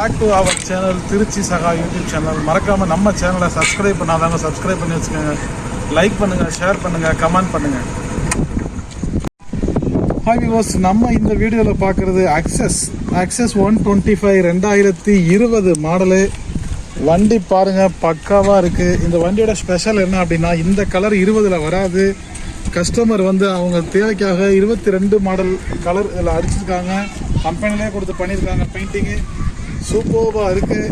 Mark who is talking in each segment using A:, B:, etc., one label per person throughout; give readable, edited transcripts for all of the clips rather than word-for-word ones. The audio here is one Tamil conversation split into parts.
A: Back to our channel Tiruchi Saga YouTube channel. மறக்காமல் நம்ம சேனலை சப்ஸ்கிரைப் பண்ணாதாங்க சப்ஸ்கிரைப் பண்ணி வச்சுக்கோங்க. லைக் பண்ணுங்கள், ஷேர் பண்ணுங்கள், கமெண்ட் பண்ணுங்கள். ஹாய் வியூவர்ஸ், நம்ம இந்த வீடியோவில் பார்க்குறது அக்சஸ் 125 2020 மாடலு. வண்டி பாருங்கள், பக்காவாக இருக்குது. இந்த வண்டியோட ஸ்பெஷல் என்ன அப்படின்னா, இந்த கலர் 20ல் வராது. கஸ்டமர் வந்து அவங்க தேவைக்காக 22 மாடல் கலர் இதில் அடிச்சிருக்காங்க. கம்பெனிலே கொடுத்து பண்ணியிருக்காங்க. பெயிண்டிங்கு சூப்பராக இருக்குது.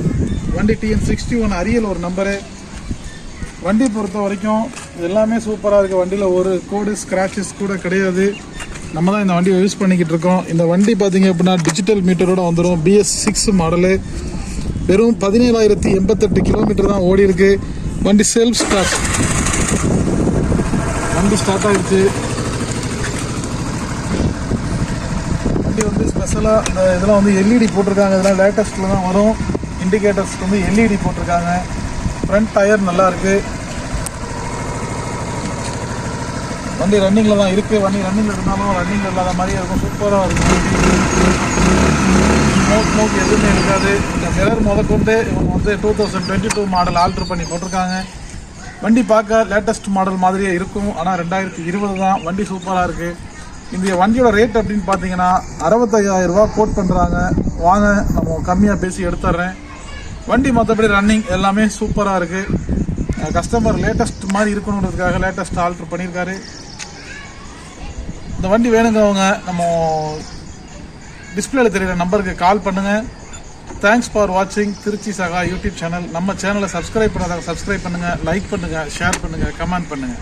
A: வண்டி TN61 அரியல் ஒரு நம்பரு. வண்டி பொறுத்த வரைக்கும் எல்லாமே சூப்பராக இருக்குது. வண்டியில் ஒரு கோடு ஸ்க்ராச்சஸ் கூட கிடையாது. நம்ம தான் இந்த வண்டியை யூஸ் பண்ணிக்கிட்டு இருக்கோம். இந்த வண்டி பார்த்திங்க அப்படின்னா டிஜிட்டல் மீட்டரோடு வந்துடும். BS6 model. வெறும் 17,088 கிலோமீட்டர் தான் ஓடி இருக்கு. வண்டி செல்ஃப் ஸ்டார்ட். வண்டி ஸ்டார்ட் ஆகிடுச்சு. வண்டி வந்து ஸ்பெஷலாக இந்த இதெல்லாம் வந்து LED போட்டிருக்காங்க. இதெல்லாம் லேட்டஸ்ட்டில் தான் வரும். இண்டிகேட்டர்ஸ்க்கு வந்து LED போட்டிருக்காங்க. ஃப்ரண்ட் டயர் நல்லா இருக்குது. வண்டி ரன்னிங்கில் தான் இருக்குது. வண்டி ரன்னிங்கில் இருந்தாலும் ரன்னிங் இல்லாத மாதிரியே இருக்கும். சூப்பராக இருக்கும். ஸ்மோக் எதுவுமே இருக்காது. இந்த மிரர் முதற்கொண்டு இவங்க வந்து 2022 மாடல் ஆல்ட்ரு பண்ணி போட்டிருக்காங்க. வண்டி பார்க்க லேட்டஸ்ட் மாடல் மாதிரியே இருக்கும். ஆனால் 2020 தான். வண்டி சூப்பராக இருக்குது. இந்த வண்டியோட ரேட் அப்படின்னு பார்த்தீங்கன்னா 65,000 ரூபா கோட் பண்ணுறாங்க. வாங்க நம்ம கம்மியாக பேசி எடுத்துட்றேன். வண்டி மற்றபடி ரன்னிங் எல்லாமே சூப்பராக இருக்குது. கஸ்டமர் லேட்டஸ்ட் மாதிரி இருக்கணுன்றதுக்காக லேட்டஸ்ட் ஆல்ட்ரு பண்ணியிருக்காரு. இந்த வண்டி வேணுங்கிறவங்க நம்ம டிஸ்பிளேல தெரியுற நம்பருக்கு கால் பண்ணுங்கள். தேங்க்ஸ் ஃபார் வாட்சிங் திருச்சி சகா யூடியூப் சேனல். நம்ம சேனலை சப்ஸ்கிரைப் பண்ணாதாங்க சப்ஸ்கிரைப் பண்ணுங்கள், லைக் பண்ணுங்கள், ஷேர் பண்ணுங்கள், கமெண்ட் பண்ணுங்கள்.